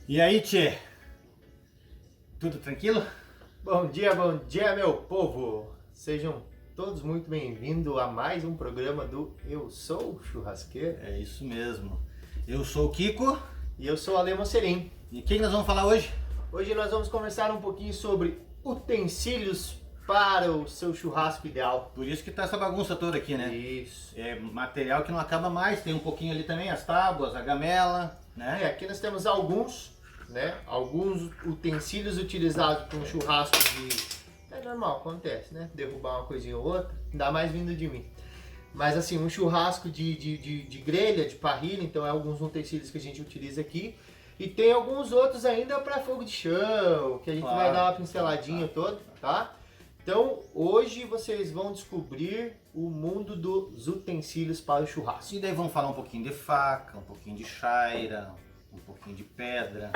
E aí, tchê? Tudo tranquilo? Bom dia, meu povo! Sejam todos muito bem-vindos a mais um programa do Eu Sou Churrasqueiro. É isso mesmo. Eu sou o Kiko. E eu sou o Ale Mocerim. E o que nós vamos falar hoje? Hoje nós vamos conversar um pouquinho sobre utensílios para o seu churrasco ideal. Por isso que tá essa bagunça toda aqui, né? Isso. É material que não acaba mais. Tem um pouquinho ali também, as tábuas, a gamela, né? Aqui nós temos alguns utensílios utilizados para um churrasco de... É normal, acontece, né? Derrubar uma coisinha ou outra, ainda mais vindo de mim. Mas assim, um churrasco de grelha, de parrilha, então é alguns utensílios que a gente utiliza aqui. E tem alguns outros ainda para fogo de chão, que a gente vai dar uma pinceladinha toda, tá? Então hoje vocês vão descobrir o mundo dos utensílios para o churrasco. E daí vamos falar um pouquinho de faca, um pouquinho de chaira, um pouquinho de pedra.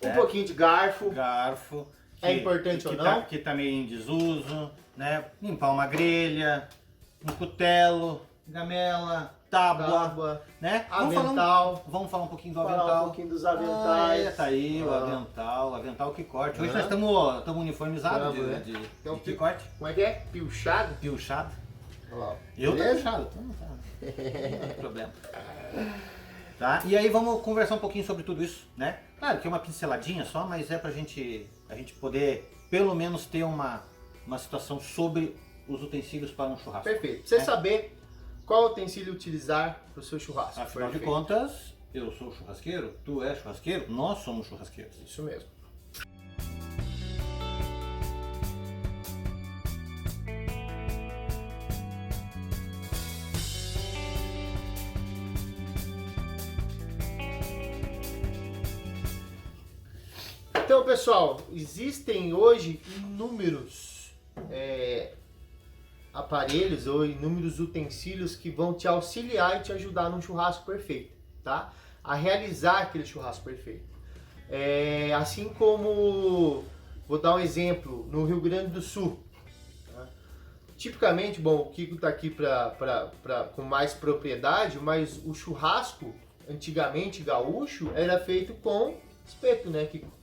Um pouquinho de garfo. Garfo. É importante ou não? Que tá meio em desuso, né? Limpar uma grelha, um cutelo, gamela, tábua, né? Avental. Vamos falar um pouquinho do Falar avental. um pouquinho dos aventais. Tá aí o avental que corte. Hoje nós estamos uniformizados de que corte. Como é que é? Pilchado? Pilchado. Olha lá. Eu tô Beleza? pilchado, então não tem problema. Tá? E aí vamos conversar um pouquinho sobre tudo isso, né? Claro que é uma pinceladinha só, mas é pra a gente poder pelo menos ter uma situação sobre os utensílios para um churrasco. Perfeito. Pra você saber qual utensílio utilizar para o seu churrasco. Afinal de contas, eu sou churrasqueiro, tu és churrasqueiro, nós somos churrasqueiros. Isso mesmo. Então, pessoal, existem hoje inúmeros aparelhos ou inúmeros utensílios que vão te auxiliar e te ajudar num churrasco perfeito, tá? A realizar aquele churrasco perfeito. Assim como, vou dar um exemplo, no Rio Grande do Sul. Tá? Tipicamente, bom, o Kiko está aqui com mais propriedade, mas o churrasco, antigamente gaúcho, era feito com espeto, né, Kiko?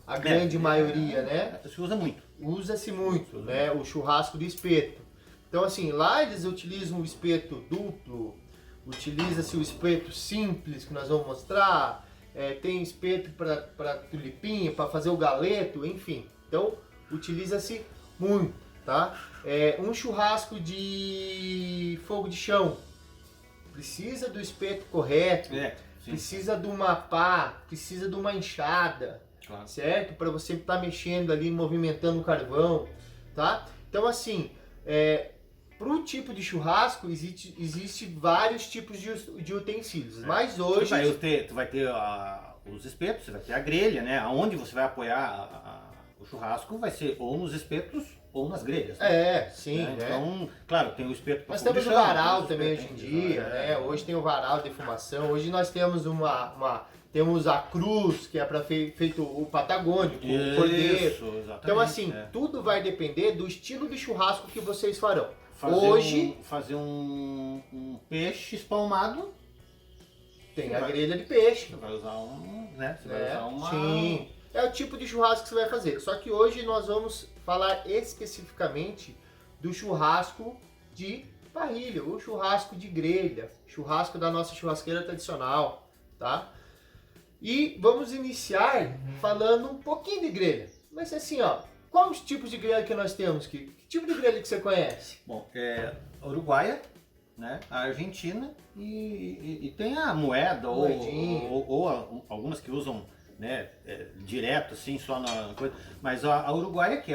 A grande maioria, né? Se usa muito. Usa-se muito, né? O churrasco de espeto. Então, assim, lá eles utilizam o espeto duplo, utiliza-se o espeto simples, que nós vamos mostrar, tem espeto para tulipinha, para fazer o galeto, enfim. Então, utiliza-se muito, tá? Um churrasco de fogo de chão precisa do espeto correto, precisa de uma pá, precisa de uma enxada. Claro. Certo? Para você estar mexendo ali, movimentando o carvão, tá? Então, assim, para o tipo de churrasco, existe vários tipos de utensílios, mas hoje... Tu vai ter os espetos, você vai ter a grelha, né? Aonde você vai apoiar o churrasco vai ser ou nos espetos ou nas grelhas. Né? Sim, né? Então, claro, tem o espeto para nós temos o varal também hoje em dia, né? Hoje tem o varal de defumação, hoje nós temos temos a cruz, que é para feito o patagônico, o cordeiro. Exatamente. Então, assim, tudo vai depender do estilo de churrasco que vocês farão. Fazer um peixe espalmado. Tem a grelha de peixe. Você vai usar né? Você vai usar uma... Sim, é o tipo de churrasco que você vai fazer. Só que hoje nós vamos falar especificamente do churrasco de parrilha, ou churrasco de grelha, churrasco da nossa churrasqueira tradicional, tá? E vamos iniciar falando um pouquinho de grelha. Mas assim, ó, quais os tipos de grelha que nós temos? Que tipo de grelha que você conhece? Bom, a uruguaia, né? A argentina e tem a moeda ou algumas que usam, né, direto assim, só na coisa. Mas a uruguaia que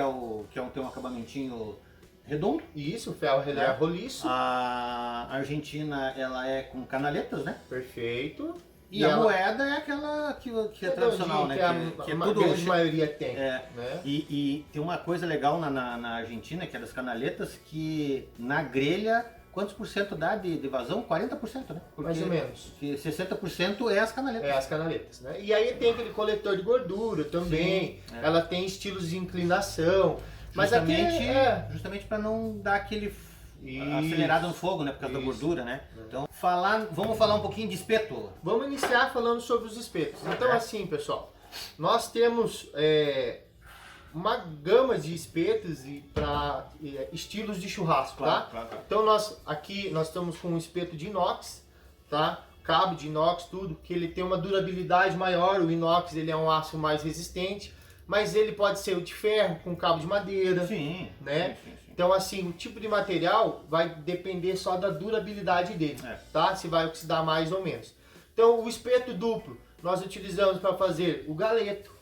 tem um acabamentinho redondo. Isso, o ferro é roliço. A argentina, ela é com canaletas, né? Perfeito. E a moeda é aquela que é tradicional, né? Que a grande maioria tem. Né? E tem uma coisa legal na Argentina, que é das canaletas, que na grelha, quantos por cento dá de vazão? 40%, né? Porque mais ou menos. Que 60% é as canaletas. É as canaletas, né? E aí tem aquele coletor de gordura também. Sim, ela tem estilos de inclinação. Mas justamente para não dar aquele acelerada no fogo, né? Por causa da gordura, né? Então, vamos falar um pouquinho de espeto. Vamos iniciar falando sobre os espetos. Então, assim, pessoal, nós temos uma gama de espetos para estilos de churrasco, tá? Claro. Então, nós estamos com um espeto de inox, tá? Cabo de inox, tudo, que ele tem uma durabilidade maior. O inox, ele é um aço mais resistente, mas ele pode ser o de ferro com cabo de madeira, Sim, né? Sim. Então, assim, o tipo de material vai depender só da durabilidade dele, tá? Se vai oxidar mais ou menos. Então, o espeto duplo, nós utilizamos para fazer o galeto,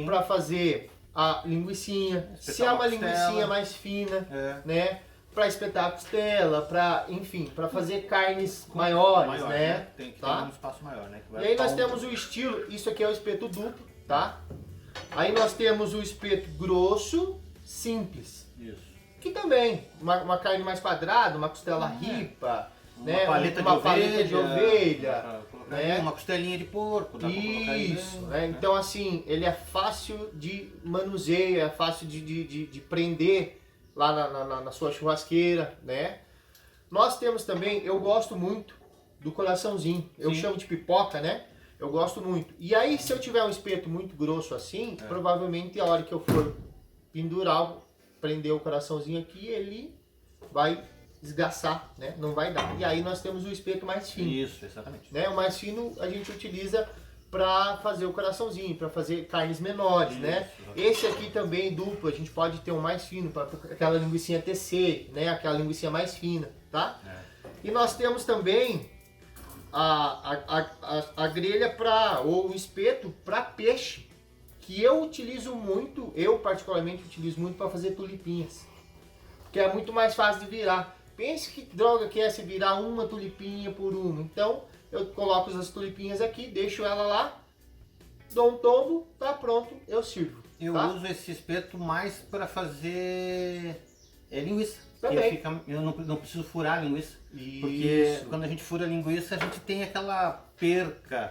para fazer a linguicinha, se é uma linguicinha mais fina, né? Para espetar a costela, enfim, para fazer carnes maiores, né? Tem que ter um espaço maior, né? E aí nós temos o estilo, isso aqui é o espeto duplo, tá? Aí nós temos o espeto grosso, simples. Isso. Que também, uma carne mais quadrada, uma costela ripa, né? Paleta uma paleta de ovelha, né? Uma costelinha de porco, dá pra colocar isso, né? Então assim, ele é fácil de manuseio, é fácil de prender lá na sua churrasqueira, né? Nós temos também, eu gosto muito do coraçãozinho, eu chamo de pipoca, né? Eu gosto muito. E aí, se eu tiver um espeto muito grosso assim, provavelmente a hora que eu for pendurar, prender o coraçãozinho aqui, ele vai desgastar, né? Não vai dar. E aí nós temos o espeto mais fino. Isso, exatamente. Né? O mais fino a gente utiliza para fazer o coraçãozinho, para fazer carnes menores, né? Esse aqui também duplo, a gente pode ter um mais fino, para aquela linguicinha TC, né? Aquela linguicinha mais fina, tá? E nós temos também a grelha ou o espeto para peixe, que eu utilizo muito, eu particularmente utilizo muito para fazer tulipinhas, que é muito mais fácil de virar. Pense que droga que é se virar uma tulipinha por uma. Então eu coloco as tulipinhas aqui, deixo ela lá, dou um tombo, tá pronto, eu sirvo. Eu uso esse espeto mais para fazer linguiça. Também. Eu não preciso furar a linguiça. Porque quando a gente fura a linguiça, a gente tem aquela perca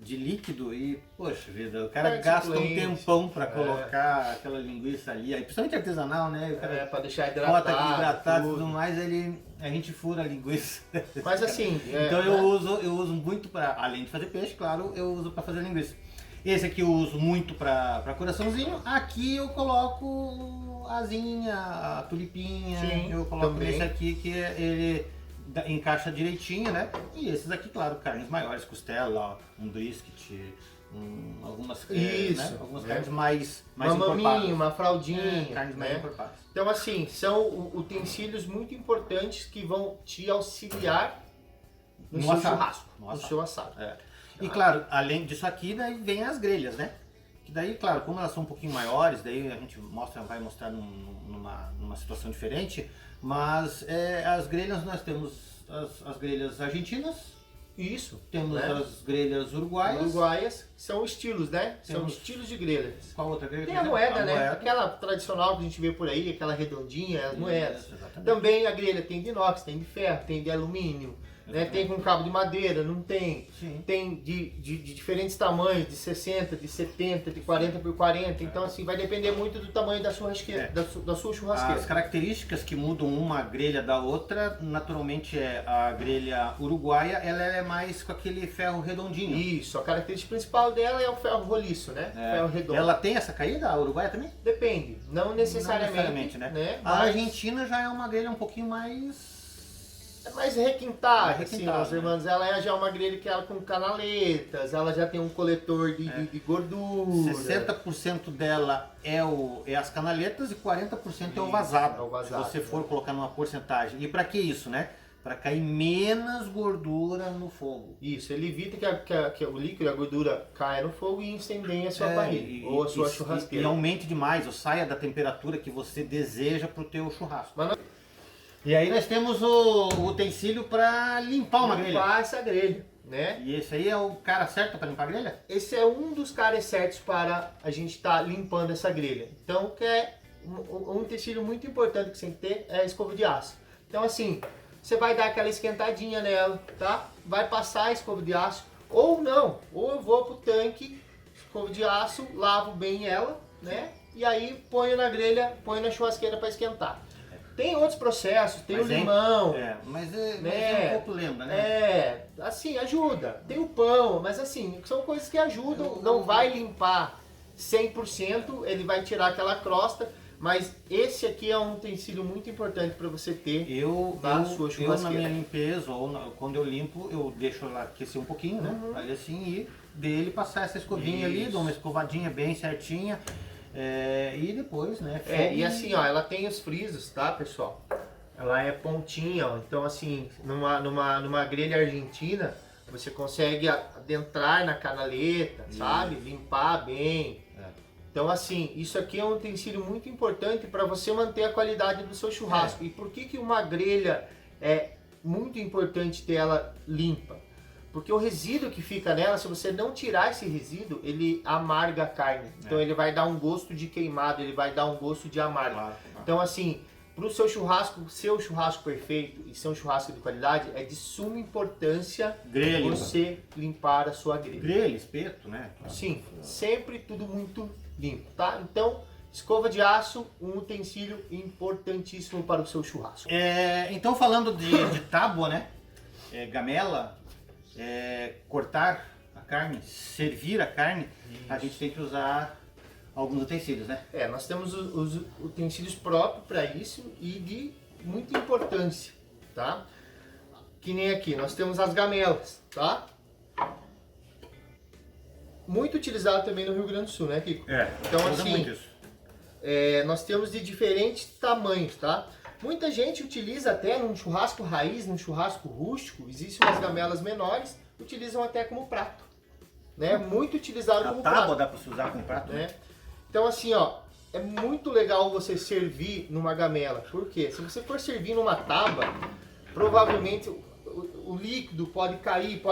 de líquido e, poxa vida, o cara gasta um tempão para colocar aquela linguiça ali, aí, principalmente artesanal, né? O cara para deixar hidratado. Bota hidratado e tudo mais, a gente fura a linguiça. Mas assim... então eu uso muito para, além de fazer peixe, claro, eu uso para fazer linguiça. Esse aqui eu uso muito para coraçãozinho. Aqui eu coloco a asinha, a tulipinha. Sim, eu coloco também. esse aqui que ele encaixa direitinho, né? E esses aqui, claro, carnes maiores, costela, um brisket, algumas, algumas carnes mais uma maminha, uma fraldinha, carnes mais encorpadas. Então assim, são utensílios muito importantes que vão te auxiliar no seu churrasco, no seu assado. E claro, além disso aqui, daí vem as grelhas, né? Que daí, claro, como elas são um pouquinho maiores, daí a gente vai mostrar numa situação diferente, mas as grelhas nós temos as grelhas argentinas. Isso. Temos as grelhas uruguaias. Uruguaias são estilos, né? São estilos de grelhas. Qual outra grelha? Tem a moeda, né? Aquela tradicional que a gente vê por aí, aquela redondinha, as moedas. Exatamente. Também a grelha tem de inox, tem de ferro, tem de alumínio. Né? Tem com cabo de madeira, não tem. Sim. Tem de diferentes tamanhos, de 60, de 70, de 40 por 40. Então assim, vai depender muito do tamanho da churrasqueira, da sua churrasqueira. As características que mudam uma grelha da outra, naturalmente a grelha uruguaia, ela é mais com aquele ferro redondinho. Isso, a característica principal dela é o ferro roliço, né? Ferro redondo. Ela tem essa caída, a uruguaia também? Depende, não necessariamente, né? Mas a Argentina já é uma grelha um pouquinho mais... É mais requintada, assim, meus irmãos. Ela já é uma grelha que ela com canaletas, ela já tem um coletor de gordura. 60% dela é as canaletas e 40% é o vazado. Se você for colocar numa porcentagem. E para que isso, né? Para cair menos gordura no fogo. Isso, ele evita que o líquido, a gordura caia no fogo e incendeie a sua parrilha ou a sua churrasqueira. E aumente demais, ou saia da temperatura que você deseja para o teu churrasco. E aí nós temos o utensílio para limpar uma grelha. Limpar essa grelha, né? E esse aí é o cara certo para limpar a grelha? Esse é um dos caras certos para a gente estar limpando essa grelha. Então, que é um utensílio muito importante que você tem que ter é a escova de aço. Então assim, você vai dar aquela esquentadinha nela, tá? Vai passar a escova de aço, ou não, ou eu vou pro tanque, escova de aço, lavo bem ela, né? E aí ponho na grelha, ponho na churrasqueira para esquentar. Tem outros processos, tem Mas o limão. Mas né? um pouco lembra, né? Assim, ajuda. Tem o pão, mas assim, são coisas que ajudam. Não vai limpar 100%, ele vai tirar aquela crosta, mas esse aqui é um utensílio muito importante para você ter na sua churrasqueira. Eu na minha limpeza, quando eu limpo, eu deixo ela aquecer um pouquinho, né? Ali assim, e dele passar essa escovinha ali, dou uma escovadinha bem certinha. E depois, né? E assim, ó, ela tem os frisos, tá, pessoal? Ela é pontinha, ó. Então assim, numa grelha argentina, você consegue adentrar na canaleta, sabe? Limpar bem. Então assim, isso aqui é um utensílio muito importante para você manter a qualidade do seu churrasco. E por que uma grelha é muito importante ter ela limpa? Porque o resíduo que fica nela, se você não tirar esse resíduo, ele amarga a carne. Então ele vai dar um gosto de queimado, ele vai dar um gosto de amargo. Então assim, para o seu churrasco perfeito e ser um churrasco de qualidade, é de suma importância você limpar a sua grelha. Grelha, espeto, né? Sim, sempre tudo muito limpo, tá? Então, escova de aço, um utensílio importantíssimo para o seu churrasco. Então falando de tábua, né? Gamela, cortar a carne, servir a carne, a gente tem que usar alguns utensílios, né? Nós temos os utensílios próprios para isso e de muita importância, tá? Que nem aqui, nós temos as gamelas, tá? Muito utilizado também no Rio Grande do Sul, né, Kiko? Então assim, muito isso. Nós temos de diferentes tamanhos, tá? Muita gente utiliza até num churrasco raiz, num churrasco rústico, existem umas gamelas menores, utilizam até como prato, né? Muito utilizado como prato. A tábua dá para se usar como prato, né? Então assim, ó, é muito legal você servir numa gamela. Por quê? Se você for servir numa tábua, provavelmente o líquido pode cair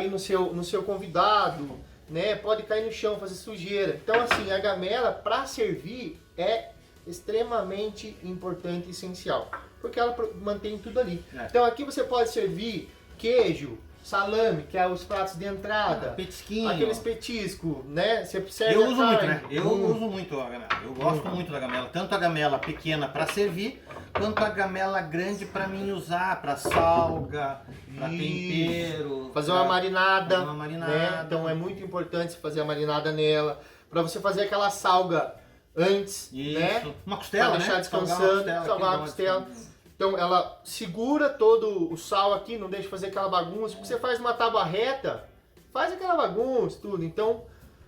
no seu convidado, né? Pode cair no chão, fazer sujeira. Então assim, a gamela para servir é extremamente importante e essencial, porque ela mantém tudo ali. Então aqui você pode servir queijo, salame, que é os pratos de entrada, petisquinho, aqueles petiscos, né? Você serve eu uso muito, né? Eu uso muito a gamela. Eu gosto muito da gamela, tanto a gamela pequena para servir, quanto a gamela grande para mim usar para salga, para tempero, fazer uma marinada, né? Então é muito importante você fazer a marinada nela, para você fazer aquela salga antes, né? Uma costela, pra deixar descansando, salvar a costela. Então ela segura todo o sal aqui, não deixa fazer aquela bagunça. Porque você faz uma tábua reta, faz aquela bagunça, tudo. Então,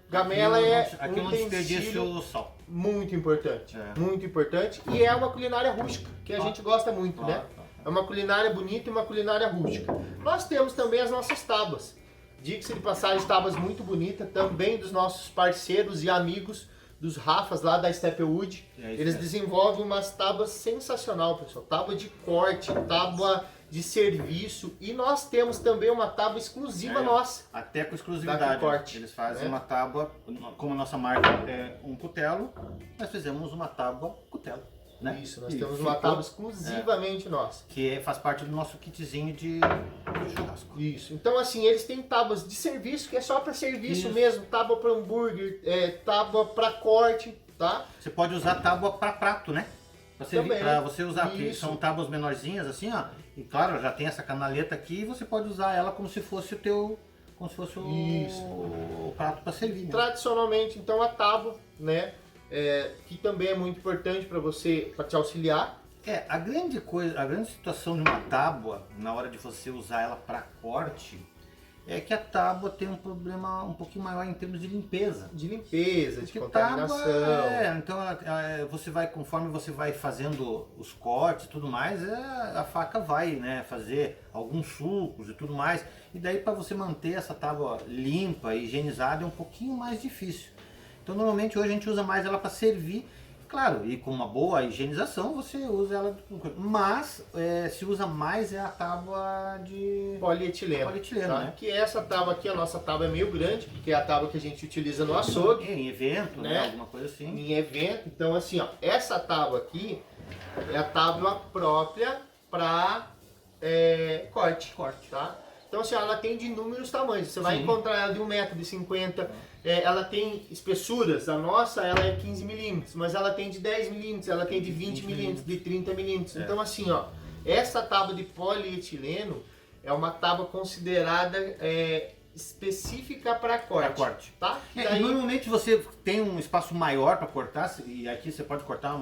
gamela aqui um não desperdiça utensílio o sal. muito importante. Muito importante. E é uma culinária rústica, que a gente gosta muito, né? É uma culinária bonita e uma culinária rústica. Nós temos também as nossas tábuas. Diga-se de passagem, tábuas muito bonitas, também dos nossos parceiros e amigos, dos Rafas lá da Stepwood. Eles desenvolvem umas tábuas sensacional, pessoal. Tábua de corte, tábua de serviço. E nós temos também uma tábua exclusiva nossa. Até com exclusividade. Corte, eles fazem uma tábua, como a nossa marca é um cutelo, nós fizemos uma tábua cutelo. Né? Isso, nós temos uma tábua exclusivamente nossa. Que faz parte do nosso kitzinho de churrasco. Isso. Então assim, eles têm tábuas de serviço, que é só para serviço mesmo. Tábua para hambúrguer, tábua para corte, tá? Você pode usar tábua para prato, né? Para você usar, porque são tábuas menorzinhas assim, ó. E claro, já tem essa canaleta aqui e você pode usar ela como se fosse o teu... Como se fosse o prato para servir. Tradicionalmente, então, a tábua, né? Que também é muito importante para você, para te auxiliar. A grande situação de uma tábua, na hora de você usar ela para corte, é que a tábua tem um problema um pouquinho maior em termos de limpeza. De contaminação. Então você vai, conforme você vai fazendo os cortes e tudo mais, a faca vai, né, fazer alguns sucos e tudo mais. E daí para você manter essa tábua limpa e higienizada é um pouquinho mais difícil. Então normalmente hoje a gente usa mais ela para servir, claro, e com uma boa higienização você usa ela, mas se usa mais a tábua de polietileno, tá? Né? Que essa tábua aqui, a nossa tábua é meio grande, porque é a tábua que a gente utiliza no açougue. Em evento, né? Alguma coisa assim. Em evento, então assim, ó, essa tábua aqui é a tábua própria para corte, tá? Então assim, ela tem de inúmeros tamanhos, você vai encontrar ela de 1,50 m, ela tem espessuras, a nossa ela é 15 milímetros, mas ela tem de 10 milímetros, ela tem de 20 milímetros, de 30 milímetros. Então assim, ó, essa tábua de polietileno é uma tábua considerada específica para corte, tá? Daí... Normalmente você tem um espaço maior para cortar, e aqui você pode cortar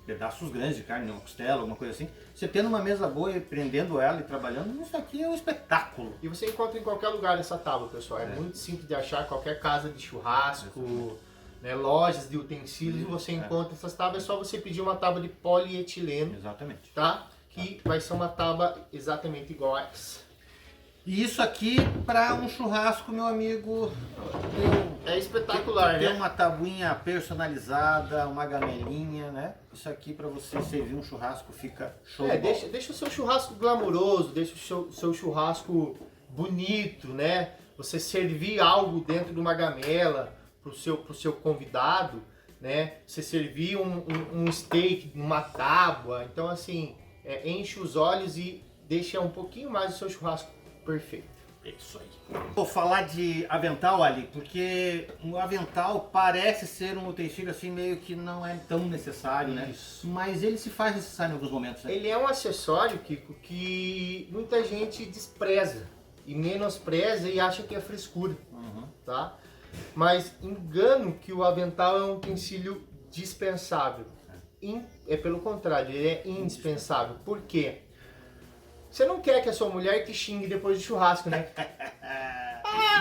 pedaços grandes de carne, uma costela, alguma coisa assim. Você tendo uma mesa boa e prendendo ela e trabalhando, isso aqui é um espetáculo. E você encontra em qualquer lugar essa tábua, pessoal. É muito simples de achar, qualquer casa de churrasco, né, lojas de utensílios, você encontra essas tábuas. É só você pedir uma tábua de polietileno. Exatamente. Tá? Que vai ser uma tábua exatamente igual a essa. E isso aqui para um churrasco, meu amigo, é espetacular, tem né? uma tabuinha personalizada, uma gamelinha, né? Isso aqui para você servir um churrasco fica show de bola. Deixa o seu churrasco glamouroso, deixa o seu churrasco bonito, né? Você servir algo dentro de uma gamela pro seu convidado, né? Você servir um steak numa tábua, então assim, enche os olhos e deixa um pouquinho mais o seu churrasco perfeito. É isso aí. Vou falar de avental ali, porque o avental parece ser um utensílio assim meio que não é tão necessário, né? Mas ele se faz necessário em alguns momentos, né? Ele é um acessório, Kiko, que muita gente despreza e menospreza e acha que é frescura, tá? Mas engano que o avental é um utensílio dispensável. Pelo contrário, ele é indispensável. Por quê? Você não quer que a sua mulher te xingue depois do churrasco, né?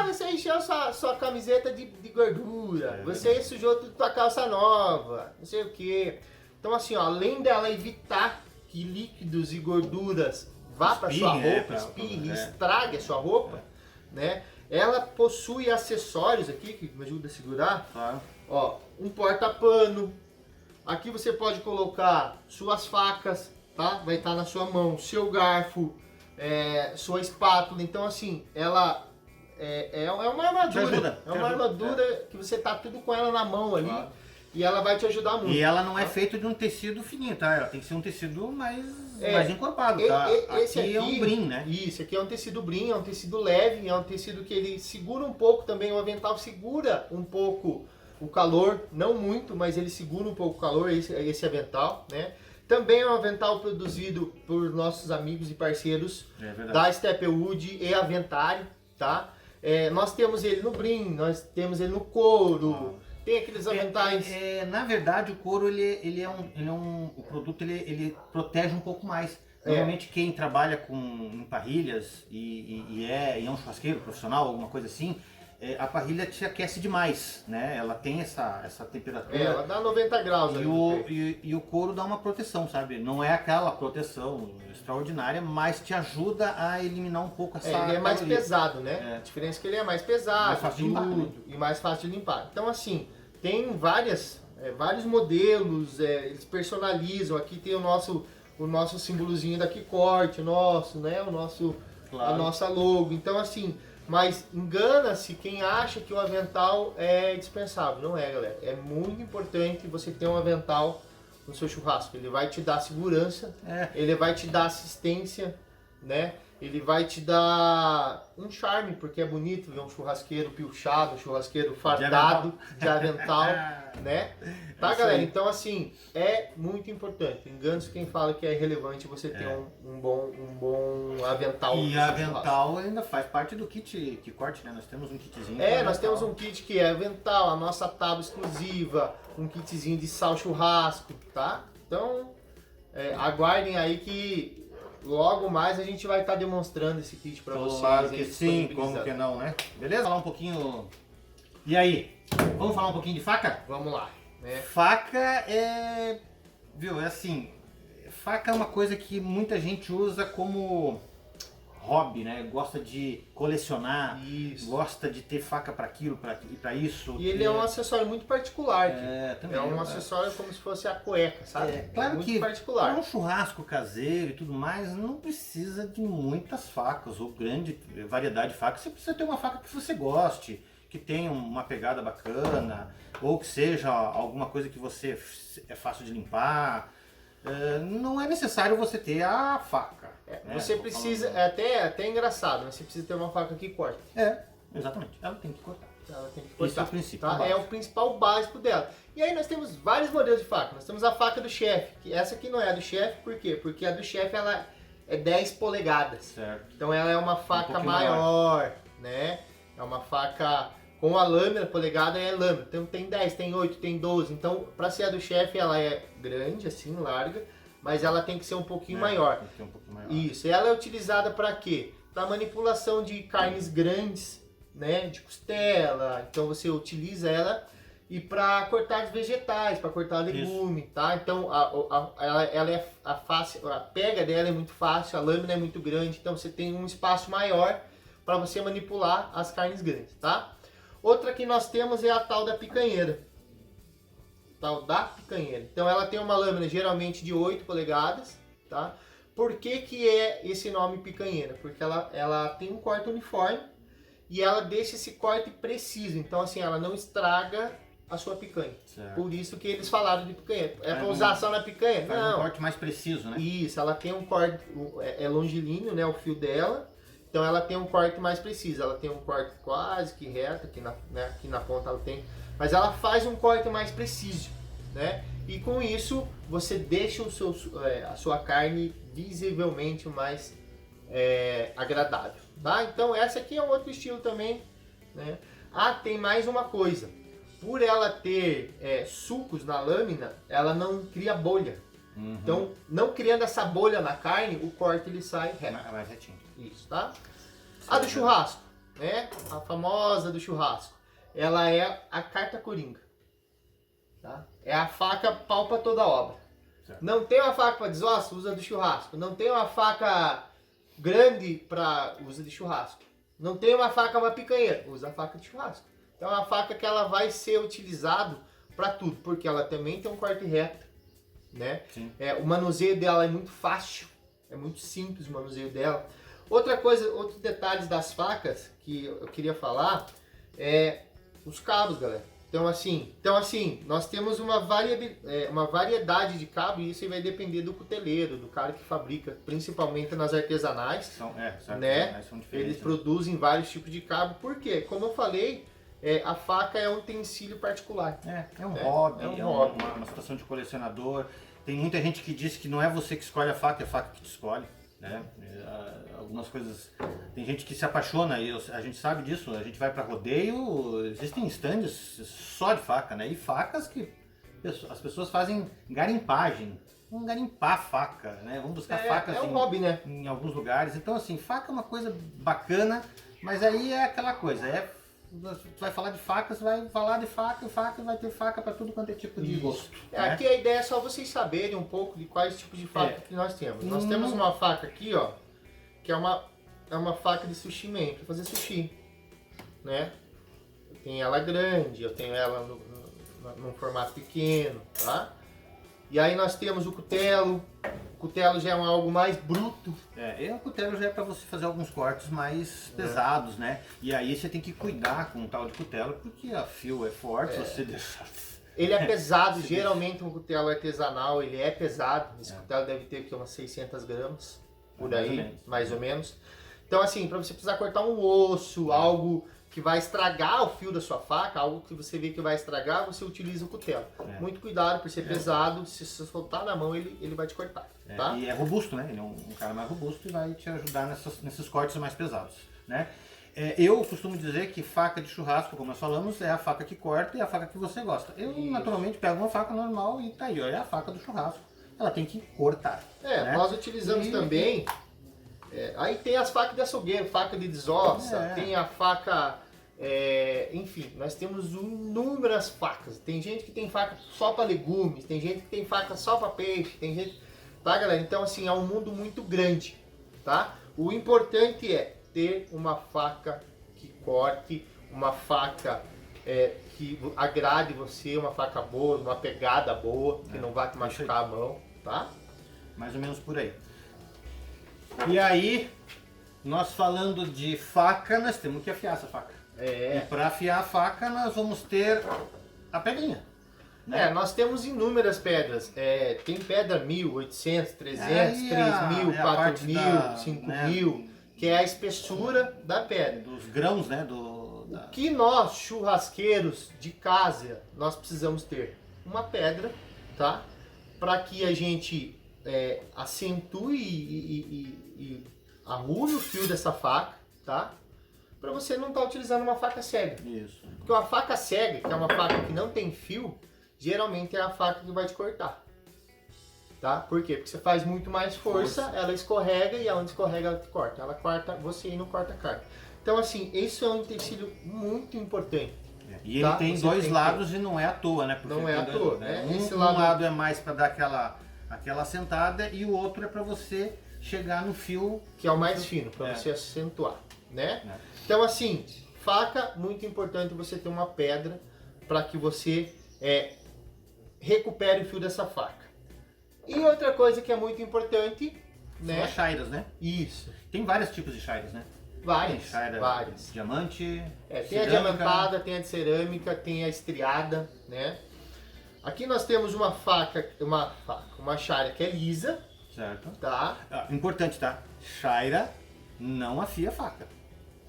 Você encheu sua camiseta de gordura, você sujou tua calça nova, não sei o que. Então assim, ó, além dela evitar que líquidos e gorduras vá para sua roupa, espirre, estrague a sua roupa, né? Ela possui acessórios aqui, que me ajuda a segurar, ó, um porta-pano. Aqui você pode colocar suas facas, tá? Vai estar na sua mão, seu garfo, sua espátula. Então assim, ela é uma armadura. É uma armadura que você tá tudo com ela na mão ali. E ela vai te ajudar muito. E ela não é feita de um tecido fininho, tá? Ela tem que ser um tecido mais encorpado, tá? Esse aqui é um brim, né? Isso, aqui é um tecido brim, é um tecido leve, é um tecido que ele segura um pouco também, o avental segura um pouco o calor, não muito, mas ele segura um pouco o calor, esse avental, né? Também é um avental produzido por nossos amigos e parceiros da Stepwood e Aventari, tá? Nós temos ele no brim, nós temos ele no couro, tem aqueles aventais... na verdade, o couro, o produto ele protege um pouco mais. Normalmente quem trabalha em parrilhas e é um churrasqueiro profissional, alguma coisa assim, a parrilha te aquece demais, né? Ela tem essa temperatura. Ela dá 90 graus ali. E o couro dá uma proteção, sabe? Não é aquela proteção extraordinária, mas te ajuda a eliminar um pouco essa ele é mais pesado, né? A diferença é que ele é mais pesado, mais fácil de limpar, né? E mais fácil de limpar. Então assim, tem vários modelos, eles personalizam. Aqui tem o nosso símbolozinho daqui corte, nosso, né? A nossa logo. Então assim, mas engana-se quem acha que o avental é dispensável. Não é, galera. É muito importante você ter um avental no seu churrasco. Ele vai te dar segurança, ele vai te dar assistência, né? Ele vai te dar um charme, porque é bonito ver um churrasqueiro pilchado, um churrasqueiro fardado de avental, né? Tá, galera? Então, assim, é muito importante. Engana-se quem fala que é irrelevante você ter um bom avental. E avental ainda faz parte do kit que corte, né? Nós temos um kitzinho. Nós temos um kit que é avental, a nossa tábua exclusiva, um kitzinho de sal churrasco, tá? Então, aguardem aí que logo mais a gente vai estar demonstrando esse kit para vocês. Claro que sim, como que não, né? Beleza? Falar um pouquinho... E aí? Vamos falar um pouquinho de faca? Vamos lá. Faca viu, assim, faca é uma coisa que muita gente usa como hobby, né? Gosta de colecionar, gosta de ter faca para aquilo, para isso. E ele é um acessório muito particular. Também, acessório como se fosse a cueca, sabe? Claro muito que particular. para um churrasco caseiro e tudo mais, não precisa de muitas facas ou grande variedade de facas. Você precisa ter uma faca que você goste, que tenha uma pegada bacana, ou que seja alguma coisa que você é fácil de limpar. Não é necessário você ter a faca. Você precisa, até engraçado, né? Você precisa ter uma faca que corta. Exatamente, ela tem que cortar. ela tem que cortar. Esse é o princípio, tá? É o principal básico dela. E aí nós temos vários modelos de faca. Nós temos a faca do chefe, que essa aqui não é a do chefe, por quê? Porque a do chefe ela é 10 polegadas. Certo. Então ela é uma faca maior, né? É uma faca com a lâmina, polegada é lâmina. Então tem 10, tem 8, tem 12. Então, para ser a do chefe, ela é grande, assim, larga, mas ela tem que ser um pouquinho maior. Tem que ser um pouquinho maior. Isso. E ela é utilizada para quê? Para manipulação de carnes grandes, né? De costela. Então você utiliza ela e para cortar os vegetais, para cortar legume, tá? Então ela é a pega dela é muito fácil, a lâmina é muito grande, então você tem um espaço maior para você manipular as carnes grandes, tá? Outra que nós temos é a tal da picanheira. Tal da picanheira. Então ela tem uma lâmina geralmente de 8 polegadas, tá? Por que que é esse nome picanheira? Porque ela tem um corte uniforme e ela deixa esse corte preciso. Então assim, ela não estraga a sua picanha. Certo. Por isso que eles falaram de picanha. É para usar só na picanha? Faz não. um corte mais preciso, né? Isso, ela tem um corte, é longilíneo, né, o fio dela. Então ela tem um corte mais preciso. Ela tem um corte quase que reto, aqui na ponta ela tem. Mas ela faz um corte mais preciso, né? E com isso você deixa a sua carne visivelmente mais agradável, tá? Então essa aqui é um outro estilo também, né? Ah, tem mais uma coisa. Por ela ter sulcos na lâmina, ela não cria bolha. Uhum. Então, não criando essa bolha na carne, o corte ele sai reto. Mais retinho. Isso, tá? A do churrasco, né? A famosa do churrasco. Ela é a carta coringa. Tá? É a faca pau pra toda obra. Certo. Não tem uma faca para desosso, usa do churrasco. Não tem uma faca grande para usa de churrasco. Não tem uma faca uma picanheira, usa a faca de churrasco. Então é uma faca que ela vai ser utilizada para tudo, porque ela também tem um corte reto, né? Sim. O manuseio dela é muito fácil, é muito simples o manuseio dela. Outra coisa, outros detalhes das facas que eu queria falar é os cabos, galera. Então assim, nós temos uma variedade de cabo e isso vai depender do cuteleiro, do cara que fabrica, principalmente nas artesanais, né? Eles produzem vários tipos de cabo, porque, como eu falei, a faca é um utensílio particular. É um hobby, é um hobby. Uma situação de colecionador. Tem muita gente que diz que não é você que escolhe a faca, é a faca que te escolhe. Né? Algumas coisas, tem gente que se apaixona e a gente sabe disso, a gente vai para rodeio, existem estandes só de faca, né? E facas que as pessoas fazem garimpagem, vamos garimpar faca, né? Vamos buscar facas hobby, né? Em alguns lugares. Então assim, faca é uma coisa bacana, mas aí é aquela coisa, você vai falar de facas, vai falar de faca, vai ter faca para tudo quanto é tipo de gosto. Né? Aqui a ideia é só vocês saberem um pouco de quais tipos de faca que nós temos. Nós temos uma faca aqui, ó, que é uma faca de sushi man, para fazer sushi, né? Eu tenho ela grande, eu tenho ela num formato pequeno, tá? E aí nós temos o cutelo. O cutelo já é algo mais bruto. O cutelo já é para você fazer alguns cortes mais pesados, né? E aí você tem que cuidar com um tal de cutelo, porque a fio é forte, você deixa... Ele é pesado, geralmente um cutelo artesanal, ele é pesado. Esse cutelo deve ter umas 600 gramas, por aí, mais ou menos. Então assim, para você precisar cortar um osso, algo que vai estragar o fio da sua faca, algo que você vê que vai estragar, você utiliza o cutelo. Muito cuidado por ser pesado, se você soltar na mão ele vai te cortar. Tá? E é robusto, né? Ele é um cara mais robusto e vai te ajudar nesses cortes mais pesados, né? Eu costumo dizer que faca de churrasco, como nós falamos, é a faca que corta e a faca que você gosta. Eu naturalmente pego uma faca normal e tá aí, ó, é a faca do churrasco. Ela tem que cortar. né? Nós utilizamos também... aí tem as facas de açougueiro, faca de desossa, tem a faca... enfim, nós temos inúmeras facas. Tem gente que tem faca só para legumes, tem gente que tem faca só para peixe, tem gente... Tá, galera? Então, assim, é um mundo muito grande, tá? O importante é ter uma faca que corte, uma faca que agrade você, uma faca boa, uma pegada boa, que não vai te machucar a mão, tá? Mais ou menos por aí. E aí, nós falando de faca, nós temos que afiar essa faca. E para afiar a faca, nós vamos ter a pedrinha. Né? Nós temos inúmeras pedras. Tem pedra 1.800, 300, 3.000, 4.000, 5.000, que é a espessura da pedra. Dos grãos, né? O que nós, churrasqueiros de casa, nós precisamos ter? Uma pedra, tá? Para que a gente acentue e arrume o fio dessa faca, tá? Para você não estar utilizando uma faca cega. Isso. Porque uma faca cega, que é uma faca que não tem fio, geralmente é a faca que vai te cortar. Tá? Por quê? Porque você faz muito mais força, ela escorrega e aonde escorrega ela te corta. Ela corta você e não corta a carne. Então assim, isso é um utensílio muito importante. E ele tem dois lados e não é à toa, né? Porque não é à toa, né? Um lado é mais para dar aquela sentada e o outro é para você chegar no fio. Que é o mais fino, para você acentuar, né? Então assim, faca, muito importante você ter uma pedra para que você recupere o fio dessa faca. E outra coisa que é muito importante, né? São as chairas, né? Isso. Tem vários tipos de chairas, né? Várias, tem chaira várias. Diamante, tem cerâmica. A diamantada, tem a de cerâmica, tem a estriada, né? Aqui nós temos uma chaira que é lisa. Certo. Tá? Importante, tá? Chaira não afia a faca.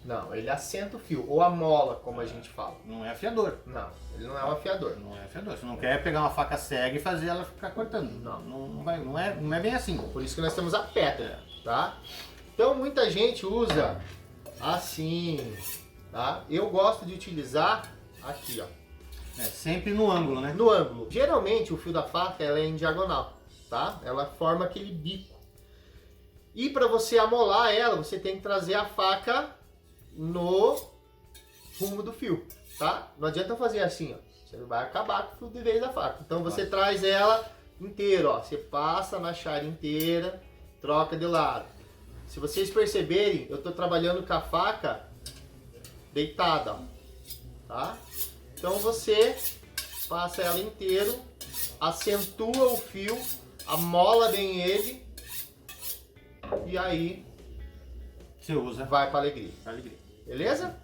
Não, ele assenta o fio, ou amola, como a gente fala. Não é afiador. Não, ele não é um afiador. Não é afiador. Você não quer pegar uma faca cega e fazer ela ficar cortando. Não é bem assim. Por isso que nós temos a pedra, tá? Então muita gente usa assim, tá? Eu gosto de utilizar aqui, ó. Sempre no ângulo, né? No ângulo. Geralmente o fio da faca ela é em diagonal, tá? Ela forma aquele bico. E para você amolar ela, você tem que trazer a faca no rumo do fio, tá? Não adianta fazer assim, ó. Você vai acabar com o fio de vez da faca. Então você traz ela inteira, ó. Você passa na chaira inteira, troca de lado. Se vocês perceberem, eu tô trabalhando com a faca deitada, ó. Tá? Então você passa ela inteiro, acentua o fio, amola bem ele e aí você usa. Vai para alegria. Beleza?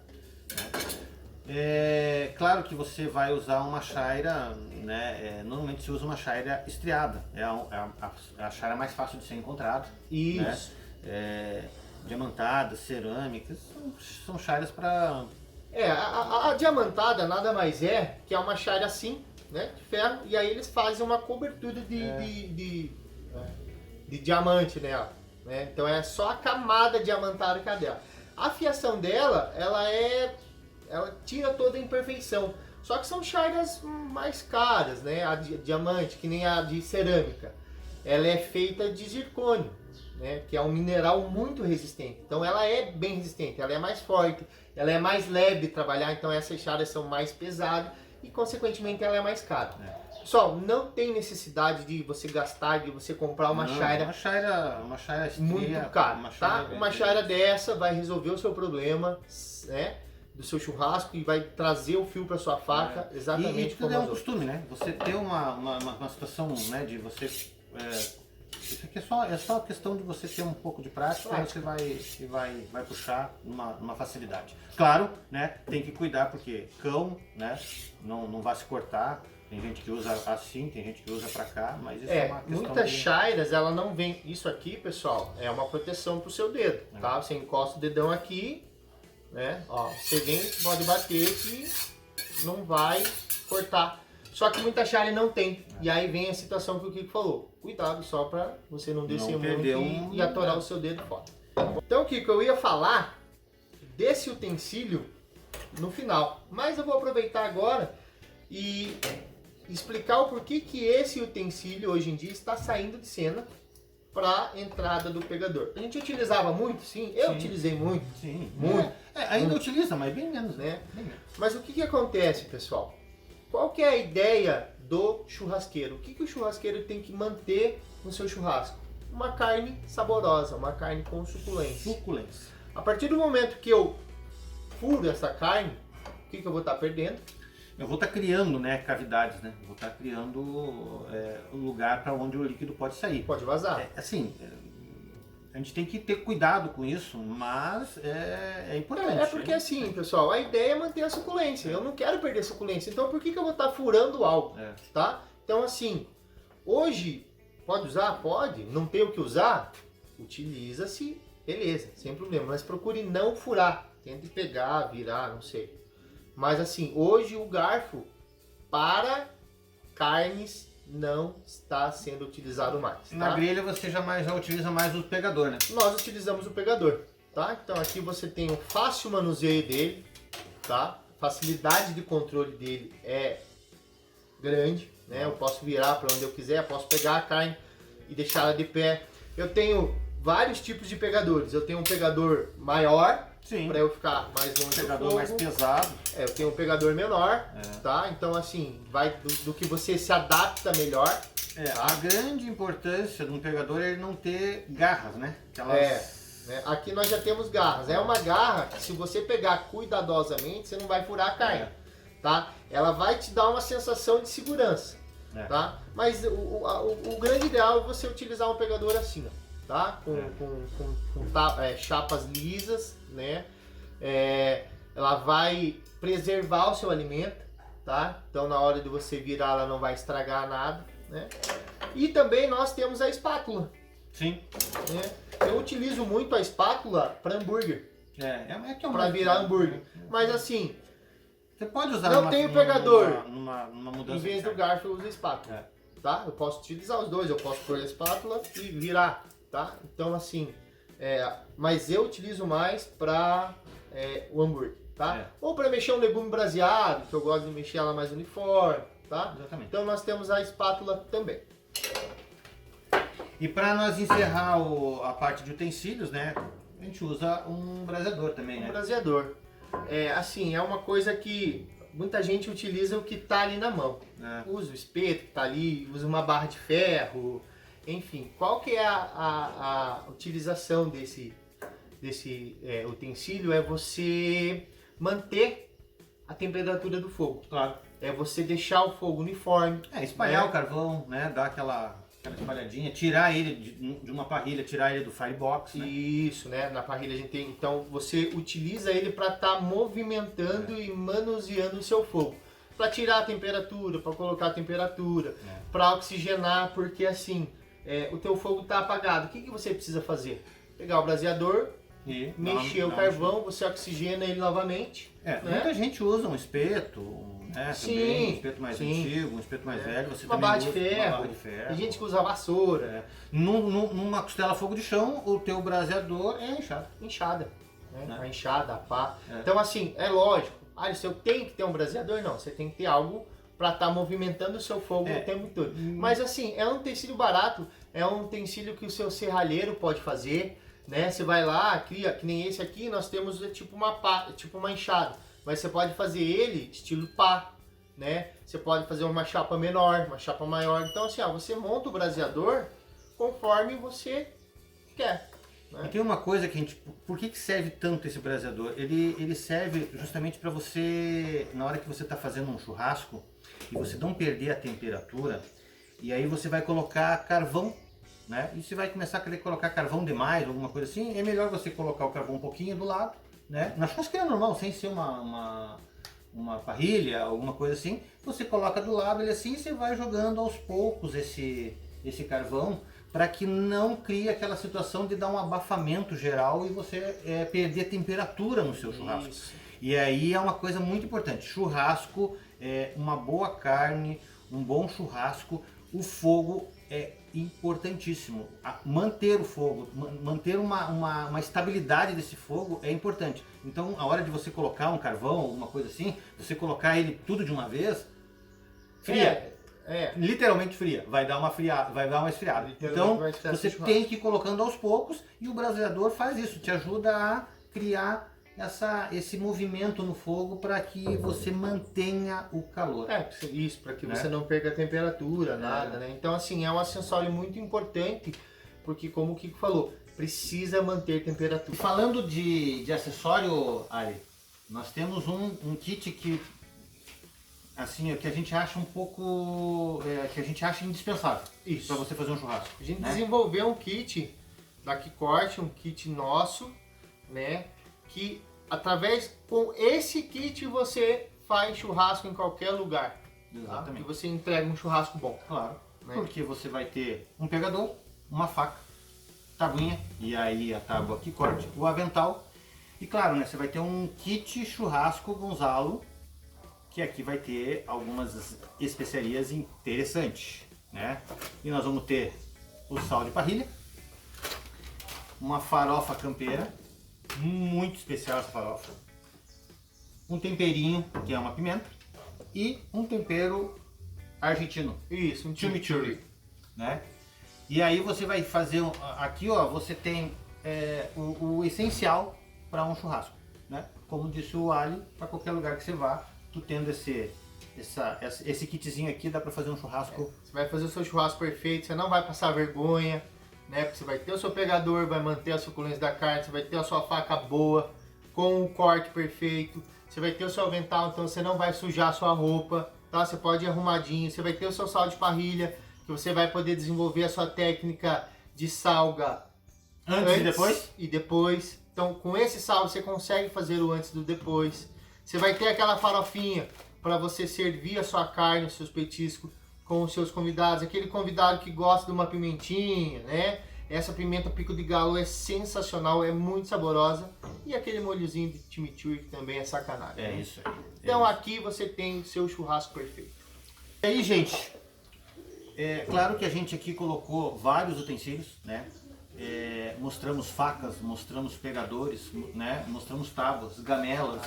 Claro que você vai usar uma chaira, né? Normalmente se usa uma chaira estriada. É a chaira mais fácil de ser encontrada. Isso. Né? Diamantadas, cerâmicas, são chairas para... A diamantada nada mais é que é uma chaira assim, né? De ferro, e aí eles fazem uma cobertura de diamante nela. Né? Então é só a camada diamantada que é dela. A fiação dela, ela tira toda a imperfeição. Só que são chairas mais caras, né? A de diamante, que nem a de cerâmica. Ela é feita de zircônio, né? Que é um mineral muito resistente. Então ela é bem resistente, ela é mais forte, ela é mais leve de trabalhar. Então essas chairas são mais pesadas e consequentemente ela é mais cara. Pessoal, não tem necessidade de você gastar, de você comprar uma chaira. Uma chaira muito cara, uma chaira dessa vai resolver o seu problema, né? Do seu churrasco e vai trazer o fio para sua faca exatamente como é um costume, né? Você ter uma situação, né, de você isso aqui é só questão de você ter um pouco de prática e você vai puxar numa facilidade. Claro, né? Tem que cuidar porque cão, né? Não vai se cortar. Tem gente que usa assim, tem gente que usa pra cá, mas isso é uma questão. Muitas chairas, ela não vem. Isso aqui, pessoal, é uma proteção pro seu dedo, tá? Você encosta o dedão aqui, né? Ó, você vem, pode bater que não vai cortar. Só que muita chaira não tem. E aí vem a situação que o Kiko falou. Cuidado só pra você não descer muito e atorar o seu dedo fora. Então, Kiko, eu ia falar desse utensílio no final. Mas eu vou aproveitar agora e explicar o porquê que esse utensílio hoje em dia está saindo de cena para entrada do pegador. A gente utilizava muito, sim. Eu utilizei muito. Sim. Muito. Ainda utiliza, mas bem menos, né? Bem menos. Mas o que acontece, pessoal? Qual que é a ideia do churrasqueiro? O que o churrasqueiro tem que manter no seu churrasco? Uma carne saborosa, uma carne com suculência. A partir do momento que eu furo essa carne, o que eu vou estar perdendo? Eu vou estar criando, né, cavidades, né? Vou estar criando um lugar para onde o líquido pode sair. Pode vazar. A gente tem que ter cuidado com isso, mas é importante. Porque assim, pessoal, a ideia é manter a suculência. Eu não quero perder a suculência. Então por que eu vou estar furando algo? Tá? Então assim, hoje, pode usar? Pode. Não tem o que usar? Utiliza-se, beleza, sem problema. Mas procure não furar. Tente pegar, virar, não sei. Mas assim, hoje o garfo para carnes não está sendo utilizado mais. Tá? Na grelha você já utiliza mais o pegador, né? Nós utilizamos o pegador, tá? Então aqui você tem o fácil manuseio dele, tá? Facilidade de controle dele é grande, né? Eu posso virar para onde eu quiser, posso pegar a carne e deixá-la de pé. Eu tenho vários tipos de pegadores. Eu tenho um pegador maior, para eu ficar mais longe do fogo. Pegador mais pesado. Eu tenho um pegador menor, tá? Então assim, vai do que você se adapta melhor. Tá? A grande importância de um pegador é ele não ter garras, né? Aquelas... né? Aqui nós já temos garras. É uma garra que se você pegar cuidadosamente, você não vai furar a carne, tá? Ela vai te dar uma sensação de segurança, tá? Mas o grande ideal é você utilizar um pegador assim, ó. Tá? Com chapas lisas, né? Ela vai preservar o seu alimento, tá? Então na hora de você virar ela não vai estragar nada, né? E também nós temos a espátula. Sim. Né? Eu utilizo muito a espátula para hambúrguer. Para virar hambúrguer. Mas assim, você pode usar não tenho pegador. Numa mudança em vez do garfo eu uso a espátula. Tá? Eu posso utilizar os dois, eu posso pôr a espátula e virar. Tá? Então assim, mas eu utilizo mais para o hambúrguer, tá? Ou para mexer um legume braseado, que eu gosto de mexer ela mais uniforme, tá? Exatamente. Então nós temos a espátula também. E para nós encerrar a parte de utensílios, né? A gente usa um braseador também, né? Um braseador. Assim, é uma coisa que muita gente utiliza o que tá ali na mão. Usa o espeto que tá ali, usa uma barra de ferro. Enfim, qual que é a utilização desse utensílio? É você manter a temperatura do fogo. Claro. É você deixar o fogo uniforme. Espalhar o carvão, né? Dar aquela espalhadinha, tirar ele de uma parrilha, tirar ele do firebox. Né? Isso, né? Na parrilha a gente tem. Então você utiliza ele para estar movimentando e manuseando o seu fogo. Para tirar a temperatura, para colocar a temperatura, para oxigenar, porque assim. O teu fogo está apagado. O que você precisa fazer? Pegar o braseador, mexer o carvão, você oxigena ele novamente. Muita gente usa um espeto, né? Sim, também, um espeto mais antigo, um espeto mais velho. Você uma barra de ferro. Tem gente que usa vassoura. Numa costela a fogo de chão, o teu braseador é enxada. Enxada. Né? A enxada, a pá. Então assim, é lógico. Se eu tenho que ter um braseador, não. Você tem que ter algo para estar movimentando o seu fogo o tempo todo. Mas assim, é um utensílio barato, é um utensílio que o seu serralheiro pode fazer, né? Você vai lá, cria, que nem esse aqui, nós temos tipo uma pá, tipo uma enxada, mas você pode fazer ele estilo pá, né? Você pode fazer uma chapa menor, uma chapa maior. Então assim, você monta o braseador conforme você quer. E tem uma coisa que a gente... Por que serve tanto esse braseador? Ele serve justamente para você, na hora que você está fazendo um churrasco, e você não perder a temperatura, e aí você vai colocar carvão, né? E você vai começar a querer colocar carvão demais, alguma coisa assim, é melhor você colocar o carvão um pouquinho do lado, né? Na churrasqueira normal, sem ser uma parrilha, alguma coisa assim, você coloca do lado ele assim, e você vai jogando aos poucos esse carvão, para que não crie aquela situação de dar um abafamento geral e você perder temperatura no seu churrasco. Isso. E aí é uma coisa muito importante. Churrasco, uma boa carne, um bom churrasco, o fogo é importantíssimo. Manter o fogo, manter uma estabilidade desse fogo é importante. Então a hora de você colocar um carvão, alguma coisa assim, você colocar ele tudo de uma vez, fria. Literalmente fria, vai dar uma esfriada. Então você tem que ir colocando aos poucos e o braseador faz isso, te ajuda a criar esse movimento no fogo para que você mantenha o calor. Isso, para que você não perca a temperatura, nada, né? Então assim, é um acessório muito importante, porque como o Kiko falou, precisa manter temperatura. Falando de acessório, Ari, nós temos um kit que assim, que a gente acha um pouco, que a gente acha indispensável para você fazer um churrasco. A gente desenvolveu um kit da Quikorte, um kit nosso, né? Que com esse kit você faz churrasco em qualquer lugar. Exatamente. Tá? E você entrega um churrasco bom. Claro. Né? Porque você vai ter um pegador, uma faca, tabuinha, e aí a tábua Quikorte, o avental. E claro, né, você vai ter um kit churrasco Gonzalo, que aqui vai ter algumas especiarias interessantes, né? E nós vamos ter o sal de parrilha, uma farofa campeira, muito especial essa farofa, um temperinho, que é uma pimenta, e um tempero argentino. Isso, um chimichurri, né? E aí você vai fazer, aqui ó, você tem o essencial para um churrasco, né? Como disse o Ali, para qualquer lugar que você vá, tu tendo esse kitzinho aqui, dá para fazer um churrasco. Você vai fazer o seu churrasco perfeito, você não vai passar vergonha, né? Porque você vai ter o seu pegador, vai manter a suculência da carne, você vai ter a sua faca boa, com o corte perfeito, você vai ter o seu avental, então você não vai sujar a sua roupa, tá? Você pode ir arrumadinho, você vai ter o seu sal de parrilha, que você vai poder desenvolver a sua técnica de salga Antes e depois. Então, com esse sal você consegue fazer o antes e do depois. Você vai ter aquela farofinha para você servir a sua carne, os seus petiscos com os seus convidados. Aquele convidado que gosta de uma pimentinha, né? Essa pimenta pico de galo é sensacional, é muito saborosa. E aquele molhozinho de chimichurri que também é sacanagem. É né? isso aí. Então aqui você tem o seu churrasco perfeito. E aí, gente, claro que a gente aqui colocou vários utensílios, né? Mostramos facas, mostramos pegadores, né? Mostramos tábuas, gamelas.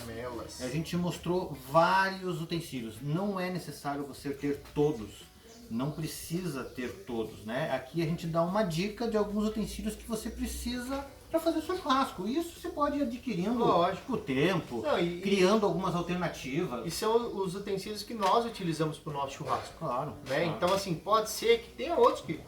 A gente mostrou vários utensílios. Não é necessário você ter todos. Não precisa ter todos, né? Aqui a gente dá uma dica de alguns utensílios que você precisa para fazer seu churrasco. Isso você pode ir adquirindo com o tempo, criando algumas alternativas. E são os utensílios que nós utilizamos para o nosso churrasco. Claro, né? claro. Então assim, pode ser que tenha outros que...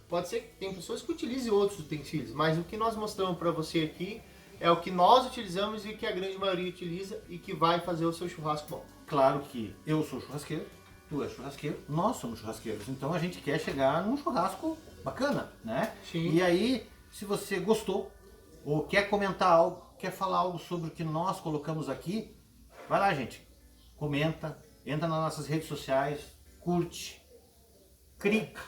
Pode ser que tem pessoas que utilizem outros utensílios, mas o que nós mostramos para você aqui é o que nós utilizamos e que a grande maioria utiliza e que vai fazer o seu churrasco bom. Claro que eu sou churrasqueiro, tu é churrasqueiro, nós somos churrasqueiros, então a gente quer chegar num churrasco bacana, né? Sim. E aí, se você gostou, ou quer comentar algo, quer falar algo sobre o que nós colocamos aqui, vai lá, gente, comenta, entra nas nossas redes sociais, curte, clica.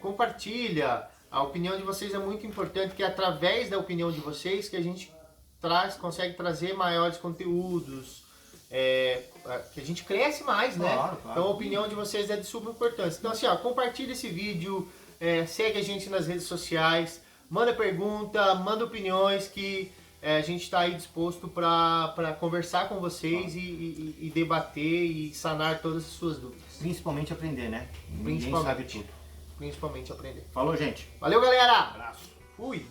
Compartilha, a opinião de vocês é muito importante, que é através da opinião de vocês que a gente consegue trazer maiores conteúdos, que a gente cresce mais, né? Claro. Então a opinião de vocês é de suma importância. Então assim, ó, compartilha esse vídeo, segue a gente nas redes sociais, manda pergunta, manda opiniões que a gente está aí disposto para conversar com vocês e debater e sanar todas as suas dúvidas. Principalmente aprender, né? Ninguém sabe tudo. Principalmente aprender. Falou, gente. Valeu, galera! Abraço. Fui!